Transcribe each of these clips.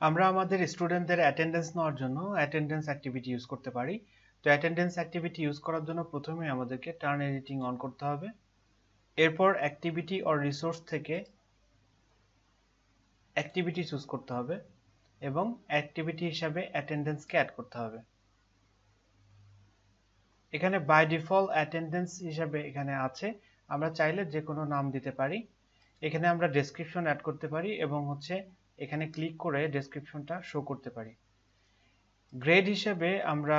আমরা আমাদের স্টুডেন্টদের অ্যাটেন্ডেন্স নেওয়ার জন্য অ্যাটেন্ডেন্স অ্যাক্টিভিটি ইউজ করতে পারি। তো অ্যাটেন্ডেন্স অ্যাক্টিভিটি ইউজ করার জন্য প্রথমে আমাদেরকে টার্ন এডিটিং অন করতে হবে। এরপর অ্যাক্টিভিটি অর রিসোর্স থেকে অ্যাক্টিভিটি চুজ করতে হবে এবং অ্যাক্টিভিটি হিসাবে অ্যাটেন্ডেন্সকে অ্যাড করতে হবে। এখানে বাই ডিফল্ট অ্যাটেন্ডেন্স হিসাবে এখানে আছে, আমরা চাইলে যে কোনো নাম দিতে পারি। এখানে আমরা ডেসক্রিপশন অ্যাড করতে পারি এবং এখানে ক্লিক করে ডেসক্রিপশনটা শো করতে পারি। গ্রেড হিসেবে আমরা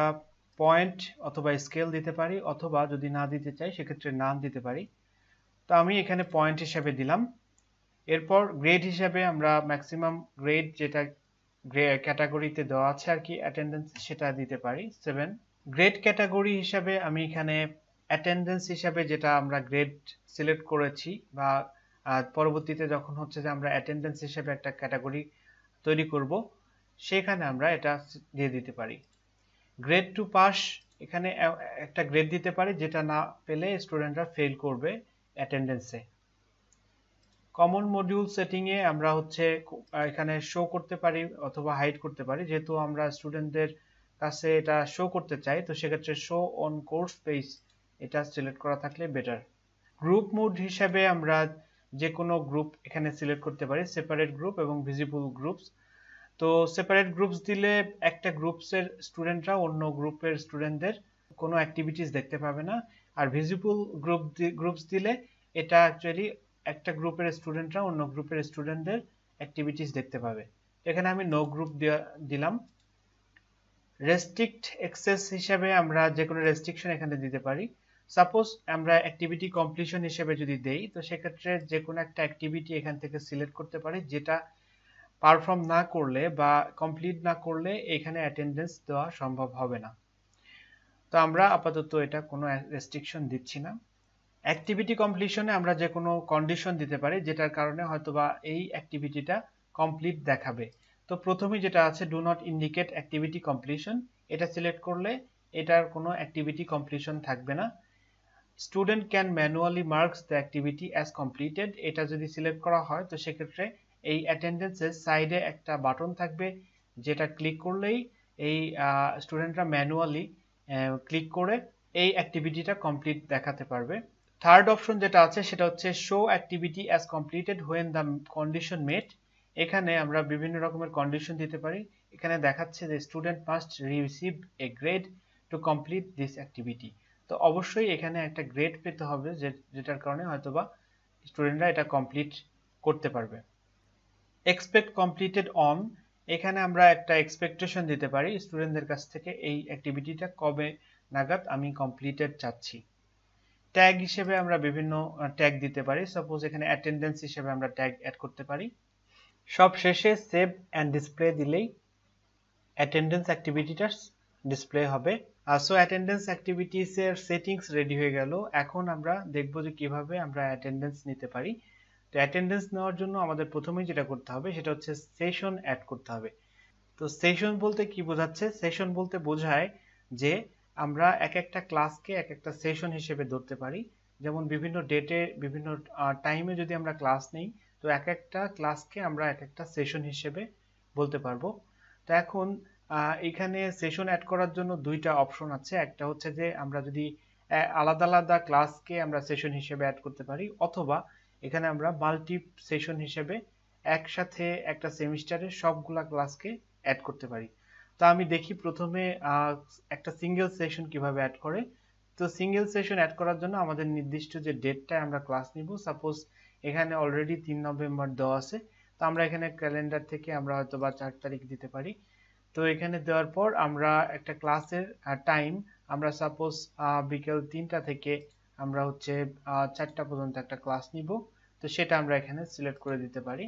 পয়েন্ট অথবা স্কেল দিতে পারি, অথবা যদি না দিতে চাই সেক্ষেত্রে নাম দিতে পারি। তো আমি এখানে পয়েন্ট হিসেবে দিলাম। এরপর গ্রেড হিসেবে আমরা ম্যাক্সিমাম গ্রেড যেটা ক্যাটাগরিতে দেওয়া আছে আর কি অ্যাটেন্ডেন্স, সেটা দিতে পারি 7। গ্রেড ক্যাটাগরি হিসাবে আমি এখানে অ্যাটেন্ডেন্স হিসাবে যেটা আমরা গ্রেড সিলেক্ট করেছি বা পরবর্তীতে যখন যে আমরা অ্যাটেন্ডেন্স হিসাবে একটা ক্যাটাগরি তৈরি করব, সেখানে আমরা এটা দিয়ে দিতে পারি। গ্রেড টু পাস, এখানে একটা গ্রেড দিতে পারি, যেটা না পেলে স্টুডেন্টরা ফেল করবে অ্যাটেন্ডেন্সে। কমন মডিউল সেটিং এ আমরা এখানে শো করতে পারি অথবা হাইড করতে পারি। যেহেতু আমরা স্টুডেন্টদের কাছে এটা শো করতে চাই, তো সেক্ষেত্রে শো অন কোর্স পেজ এটা সিলেক্ট করা থাকলে বেটার। গ্রুপ মোড হিসাবে আমরা যে কোনো গ্রুপ এখানে সিলেক্ট করতে পারি, সেপারেট গ্রুপ এবং ভিজিবল গ্রুপস। তো সেপারেট গ্রুপস দিলে একটা গ্রুপসের স্টুডেন্টরা অন্য গ্রুপের স্টুডেন্টদের কোনো অ্যাক্টিভিটিস দেখতে পাবে না। আর ভিজিবল গ্রুপস দিলে এটা অ্যাকচুয়ালি একটা গ্রুপের স্টুডেন্টরা অন্য গ্রুপের স্টুডেন্টদের অ্যাক্টিভিটিস দেখতে পাবে। এখানে আমি নো গ্রুপ দিলাম। রেস্ট্রিক্ট অ্যাক্সেস হিসাবে আমরা যে কোনো রেস্ট্রিকশন এখানে দিতে পারি। সাপোজ আমরা অ্যাক্টিভিটি কমপ্লিশন হিসেবে যদি দেই, তো সেক্ষেত্রে যে কোনো একটা অ্যাক্টিভিটি এখান থেকে সিলেক্ট করতে পারি, যেটা পারফর্ম না করলে বা কমপ্লিট না করলে এখানে অ্যাটেন্ডেন্স দেওয়া সম্ভব হবে না। তো আমরা আপাতত এটা কোনো রেস্ট্রিকশন দিচ্ছি না। অ্যাক্টিভিটি কমপ্লিশনে আমরা যে কোনো কন্ডিশন দিতে পারি, যেটার কারণে হয়তোবা এই অ্যাক্টিভিটিটা কমপ্লিট দেখাবে। তো প্রথমে যেটা আছে do not indicate activity completion, এটা সিলেক্ট করলে এটার কোনো অ্যাক্টিভিটি কমপ্লিশন থাকবে না। Student can manually marks the activity as completed, এটা যদি সিলেক্ট করা হয়, তো সেক্ষেত্রে এই অ্যাটেন্ডেন্সের সাইডে একটা বাটন থাকবে, যেটা ক্লিক করলেই এই স্টুডেন্টরা ম্যানুয়ালি ক্লিক করে এই অ্যাক্টিভিটিটা কমপ্লিট দেখাতে পারবে। থার্ড অপশন যেটা আছে সেটা হচ্ছে show activity as completed when the condition met. এখানে আমরা বিভিন্ন রকমের কন্ডিশন দিতে পারি। এখানে দেখাচ্ছে যে student must receive A grade to complete this activity. তো অবশ্যই এখানে একটা গ্রেড পেতে হবে, যেটার কারণে হয়তোবা স্টুডেন্টরা এটা কমপ্লিট করতে পারবে। এক্সপেক্ট কমপ্লিটেড অন, এখানে আমরা একটা এক্সপেকটেশন দিতে পারি স্টুডেন্টদের কাছ থেকে, এই অ্যাক্টিভিটিটা কবে নাগাদ আমি কমপ্লিটেড চাচ্ছি। ট্যাগ হিসেবে আমরা বিভিন্ন ট্যাগ দিতে পারি। সাপোজ এখানে অ্যাটেন্ডেন্স হিসেবে আমরা ট্যাগ অ্যাড করতে পারি। সব শেষে সেভ অ্যান্ড ডিসপ্লে দিলেই অ্যাটেন্ডেন্স অ্যাক্টিভিটিটা ডিসপ্লে হবে। সো অ্যাটেন্ডেন্স অ্যাক্টিভিটিস এর সেটিংস রেডি হয়ে গেল। এখন আমরা দেখব যে কিভাবে আমরা অ্যাটেন্ডেন্স নিতে পারি। তো অ্যাটেন্ডেন্স নেওয়ার জন্য আমাদের প্রথমেই যেটা করতে হবে সেটা হচ্ছে সেশন অ্যাড করতে হবে। তো সেশন বলতে কি বোঝাচ্ছে? সেশন বলতে বোঝায় যে আমরা এক একটা ক্লাসকে এক একটা সেশন হিসেবে ধরতে পারি। যেমন বিভিন্ন ডেটে বিভিন্ন টাইমে যদি আমরা ক্লাস নেই, তো এক একটা ক্লাসকে আমরা এক একটা সেশন হিসেবে বলতে পারবো। তো এখন এখানে সেশন অ্যাড করার জন্য দুইটা অপশন আছে। একটা হচ্ছে যে আমরা যদি আলাদা আলাদা ক্লাসকে আমরা সেশন হিসেবে অ্যাড করতে পারি, অথবা এখানে আমরা মাল্টি সেশন হিসেবে একসাথে একটা সেমিস্টারের সবগুলা ক্লাসকে অ্যাড করতে পারি। তো আমি দেখি প্রথমে একটা সিঙ্গেল সেশন কিভাবে অ্যাড করে। তো সিঙ্গেল সেশন অ্যাড করার জন্য আমাদের নির্দিষ্ট যে ডেটটায় আমরা ক্লাস নিব, সাপোজ এখানে অলরেডি 3 নভেম্বর দেওয়া আছে, তো আমরা এখানে ক্যালেন্ডার থেকে আমরা হয়তো বা 4 তারিখ দিতে পারি। তো এখানে দেওয়ার পর আমরা একটা ক্লাসের টাইম আমরা সাপোজ বিকেল 3টা থেকে আমরা 4টা পর্যন্ত একটা ক্লাস নিব। তো সেটা আমরা এখানে সিলেক্ট করে দিতে পারি।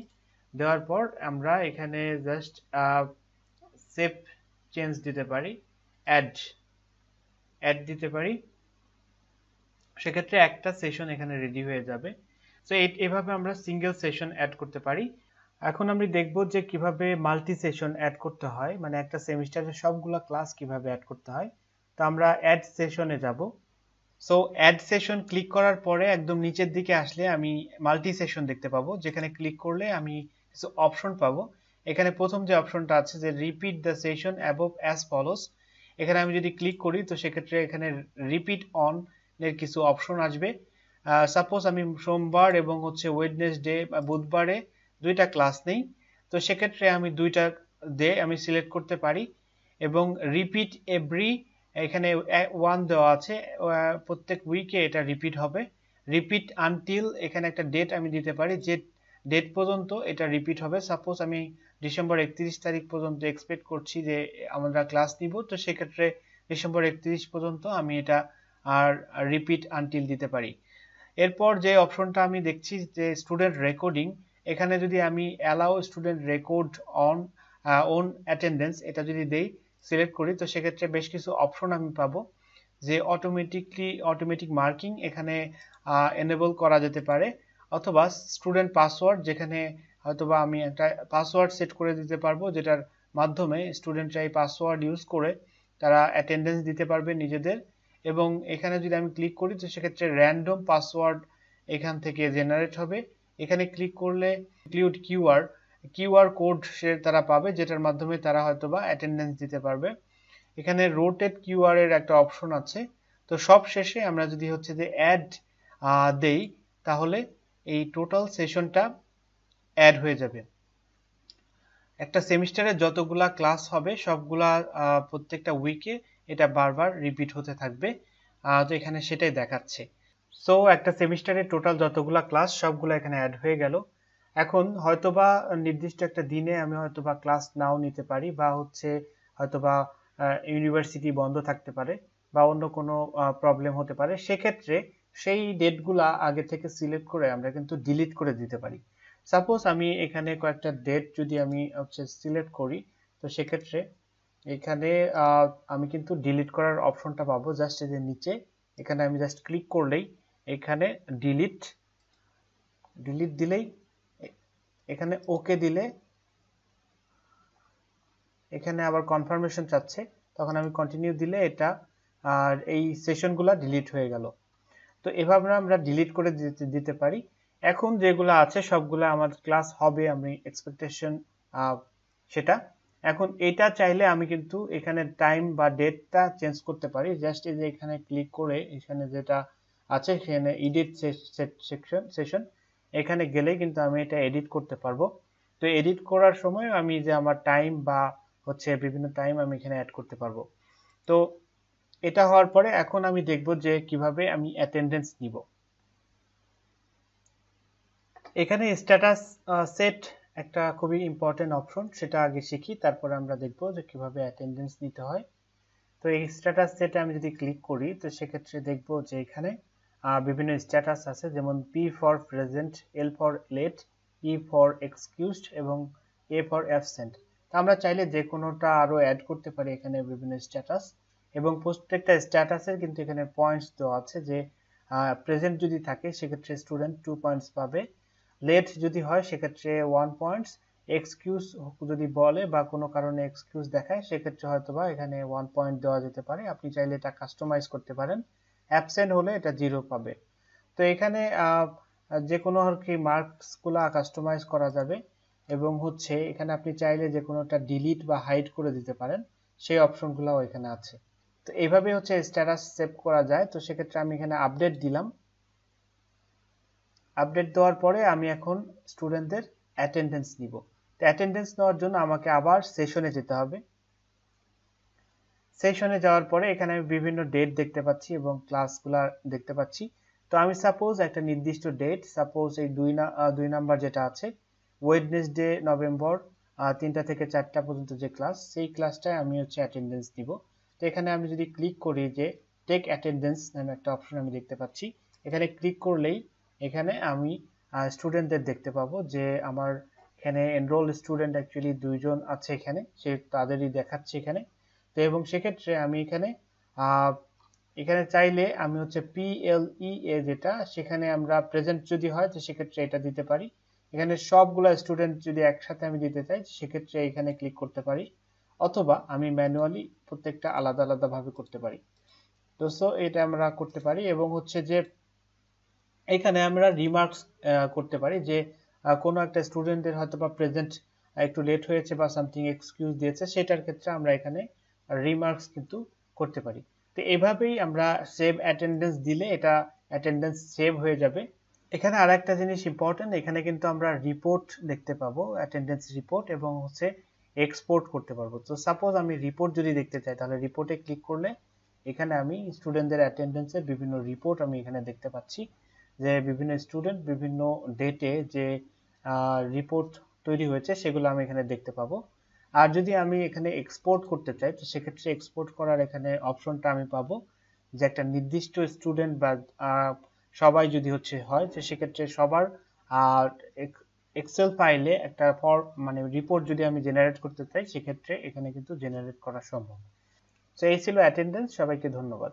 দেওয়ার পর আমরা এখানে জাস্ট সেভ চেঞ্জ দিতে পারি, অ্যাড দিতে পারি। সেক্ষেত্রে একটা সেশন এখানে রেডি হয়ে যাবে। সো এভাবে আমরা সিঙ্গেল সেশন অ্যাড করতে পারি। এখন আমি দেখব যে কিভাবে মাল্টি সেশন অ্যাড করতে হয়, মানে একটা সেমিস্টারের সবগুলো ক্লাস কিভাবে অ্যাড করতে হয়। তো আমরা অ্যাড সেশনে যাব। সো অ্যাড সেশন ক্লিক করার পরে একদম নিচের দিকে আসলে আমি মাল্টি সেশন দেখতে পাবো, যেখানে ক্লিক করলে আমি কিছু অপশন পাবো। এখানে প্রথম যে অপশনটা আছে যে repeat the session above as follows, এখানে আমি যদি ক্লিক করি তো সেক্ষেত্রে এখানে রিপিট অন এর কিছু অপশন আসবে। সাপোজ আমি সোমবার এবং হচ্ছে ওয়েডনেসডে বুধবারে দুইটা ক্লাস নেই, তো সেক্ষেত্রে আমি দুইটা ডে আমি সিলেক্ট করতে পারি এবং রিপিট এভরি, এখানে ওয়ান দেওয়া আছে, প্রত্যেক উইকে এটা রিপিট হবে। রিপিট আনটিল, এখানে একটা ডেট আমি দিতে পারি যে ডেট পর্যন্ত এটা রিপিট হবে। সাপোজ আমি ডিসেম্বর 31 তারিখ পর্যন্ত এক্সপেক্ট করছি যে আমরা ক্লাস নিব, তো সেক্ষেত্রে ডিসেম্বর 31 পর্যন্ত আমি এটা আর রিপিট আনটিল দিতে পারি। এরপর যে অপশনটা আমি দেখছি যে স্টুডেন্ট রেকর্ডিং, এখানে যদি আমি allow student record on own attendance এটা যদি দেই সিলেক্ট করি, তো সেক্ষেত্রে বেশ কিছু অপশন আমি পাবো যে অটোমেটিক মার্কিং এখানে এনেবল করা যেতে পারে, অথবা স্টুডেন্ট পাসওয়ার্ড, যেখানে হয়তোবা আমি একটা পাসওয়ার্ড সেট করে দিতে পারবো যেটার মাধ্যমে স্টুডেন্টরা এই পাসওয়ার্ড ইউজ করে তারা অ্যাটেন্ডেন্স দিতে পারবে নিজেদের। এবং এখানে যদি আমি ক্লিক করি তো সেক্ষেত্রে র্যান্ডম পাসওয়ার্ড এখান থেকে জেনারেট হবে। এখানে ক্লিক করলে ইনক্লুড কিউআর কোড তারা পাবে, যেটার মাধ্যমে তারা হয়তোবা অ্যাটেন্ডেন্স দিতে পারবে। এখানে রোটেট কিউআর এর একটা অপশন আছে। তো সব শেষে আমরা যদি হচ্ছে যে অ্যাড দেই তাহলে এই টোটাল সেশনটা অ্যাড হয়ে যাবে। একটা সেমিস্টারে যতগুলা ক্লাস হবে সবগুলা প্রত্যেকটা উইকে এটা বারবার রিপিট হতে থাকবে। তো এখানে সেটাই দেখাচ্ছে। সো একটা সেমিস্টারে টোটাল যতগুলা ক্লাস সবগুলো এখানে অ্যাড হয়ে গেল। এখন হয়তোবা নির্দিষ্ট একটা দিনে আমি হয়তোবা ক্লাস নাও নিতে পারি, বা হচ্ছে হয়তোবা ইউনিভার্সিটি বন্ধ থাকতে পারে বা অন্য কোনো প্রবলেম হতে পারে, সেক্ষেত্রে সেই ডেটগুলা আগে থেকে সিলেক্ট করে আমরা কিন্তু ডিলিট করে দিতে পারি। সাপোজ আমি এখানে কয়েকটা ডেট যদি আমি হচ্ছে সিলেক্ট করি, তো সেক্ষেত্রে এখানে আমি কিন্তু ডিলিট করার অপশনটা পাবো জাস্ট এই যে নিচে, এখানে আমি জাস্ট ক্লিক করলেই এখানে ডিলিট দিলেই, এখানে ওকে দিলে এখানে আবার কনফার্মেশন চাচ্ছে, তখন আমি কন্টিনিউ দিলে এটা আর এই সেশনগুলো ডিলিট হয়ে গেল। তো এভাবে আমরা ডিলিট করে দিতে পারি। এখন যেগুলো আছে সবগুলো আমার ক্লাস হবে, আমি এক্সপেকটেশন সেটা। এখন এটা চাইলে আমি কিন্তু এখানে টাইম বা ডেটটা চেঞ্জ করতে পারি, জাস্ট এই যে এখানে ক্লিক করে এখানে যেটা আছে সেখানে এডিট সেশন, এখানে গেলে কিন্তু আমি এটা এডিট করতে পারবো। তো এডিট করার সময় আমি যে আমার টাইম বা হচ্ছে বিভিন্ন টাইম আমি এখানে অ্যাড করতে পারবো। তো এটা হওয়ার পরে এখন আমি দেখব যে কিভাবে আমি অ্যাটেন্ডেন্স নিব। এখানে স্ট্যাটাস সেট একটা খুবই ইম্পর্টেন্ট অপশন, সেটা আগে শিখি, তারপরে আমরা দেখব যে কিভাবে অ্যাটেন্ডেন্স নিতে হয়। তো এই স্ট্যাটাস সেটে আমি যদি ক্লিক করি তো সেক্ষেত্রে দেখব যে এখানে বিভিন্ন স্ট্যাটাস আছে, যেমন P for present, L for late, E for excused এবং এ ফর অ্যাবসেন্ট। আমরা চাইলে যে কোনোটা আরো অ্যাড করতে পারি এখানে বিভিন্ন স্ট্যাটাস, এবং প্রত্যেকটা স্ট্যাটাসের কিন্তু এখানে পয়েন্টস দেওয়া আছে যে প্রেজেন্ট যদি থাকে সেক্ষেত্রে স্টুডেন্ট 2 পয়েন্টস পাবে, লেট যদি হয় সেক্ষেত্রে 1 পয়েন্টস, এক্সকিউজ যদি বলে বা কোনো কারণে এক্সকিউজ দেখায় সেক্ষেত্রে হয়তোবা এখানে 1 পয়েন্ট দেওয়া যেতে পারে, আপনি চাইলে এটা কাস্টমাইজ করতে পারেন। অ্যাবসেন্ট হলে এটা 0 পাবে। তো এখানে যে কোনো আর কি মার্কসগুলো কাস্টমাইজ করা যাবে, এবং হচ্ছে এখানে আপনি চাইলে যে কোনোটা ডিলিট বা হাইড করে দিতে পারেন, সেই অপশনগুলোও এখানে আছে। তো এইভাবে হচ্ছে স্ট্যাটাস সেভ করা যায়। তো সেক্ষেত্রে আমি এখানে আপডেট দিলাম। আপডেট দেওয়ার পরে আমি এখন স্টুডেন্টদের অ্যাটেন্ডেন্স নিব। তো অ্যাটেন্ডেন্স নেওয়ার জন্য আমাকে আবার সেশনে যেতে হবে। সেশনে যাওয়ার পরে এখানে আমি বিভিন্ন ডেট দেখতে পাচ্ছি এবং ক্লাসগুলো দেখতে পাচ্ছি। তো আমি সাপোজ একটা নির্দিষ্ট ডেট, সাপোজ এই 2 নাম্বার যেটা আছে ওয়েডনেসডে নভেম্বর 3টা থেকে 4টা পর্যন্ত যে ক্লাস, সেই ক্লাসটায় আমি হচ্ছে অ্যাটেন্ডেন্স দিব। তো এখানে আমি যদি ক্লিক করি যে টেক অ্যাটেন্ডেন্স নামে একটা অপশন আমি দেখতে পাচ্ছি, এখানে ক্লিক করলেই এখানে আমি স্টুডেন্টদের দেখতে পাবো যে আমার এখানে এনরোল স্টুডেন্ট অ্যাকচুয়ালি 2 জন আছে এখানে, সে তাদেরই দেখাচ্ছে এখানে। তো এবং সেক্ষেত্রে আমি এখানে চাইলে আমি হচ্ছে PLEA যেটা, সেখানে আমরা প্রেজেন্ট যদি হয় তো সেক্ষেত্রে এটা দিতে পারি। এখানে সবগুলা স্টুডেন্ট যদি একসাথে আমি দিতে চাই সেক্ষেত্রে এখানে ক্লিক করতে পারি, অথবা আমি ম্যানুয়ালি প্রত্যেকটা আলাদা আলাদা ভাবে করতে পারি। তো সো এটা আমরা করতে পারি, এবং হচ্ছে যে এখানে আমরা রিমার্কস করতে পারি যে কোনো একটা স্টুডেন্টের হয়তো বা প্রেজেন্ট একটু লেট হয়েছে বা সামথিং এক্সকিউজ দিয়েছে, সেটার ক্ষেত্রে আমরা এখানে রিমার্কস কিন্তু করতে পারি। তো এভাবেই আমরা সেভ অ্যাটেন্ডেন্স দিলে এটা অ্যাটেন্ডেন্স সেভ হয়ে যাবে। এখানে আরেকটা জিনিস ইম্পর্টেন্ট, এখানে কিন্তু আমরা রিপোর্ট দেখতে পাবো, অ্যাটেন্ডেন্স রিপোর্ট, এবং হচ্ছে এক্সপোর্ট করতে পারবো। তো সাপোজ আমি রিপোর্ট যদি দেখতে চাই, তাহলে রিপোর্টে ক্লিক করলে এখানে আমি স্টুডেন্টদের অ্যাটেন্ডেন্সের বিভিন্ন রিপোর্ট আমি এখানে দেখতে পাচ্ছি, যে বিভিন্ন স্টুডেন্ট বিভিন্ন ডেটে যে রিপোর্ট তৈরি হয়েছে সেগুলো আমি এখানে দেখতে পাবো। আর যদি আমি এখানে এক্সপোর্ট করতে চাই, তো সেক্ষেত্রে এক্সপোর্ট করার এখানে অপশনটা আমি পাবো, যে একটা নির্দিষ্ট স্টুডেন্ট বা সবাই যদি হচ্ছে হয়, তো সেক্ষেত্রে সবার এক্সেল ফাইলে একটা মানে রিপোর্ট যদি আমি জেনারেট করতে চাই, সেক্ষেত্রে এখানে কিন্তু জেনারেট করা সম্ভব। তো এই ছিল অ্যাটেন্ডেন্স। সবাইকে ধন্যবাদ।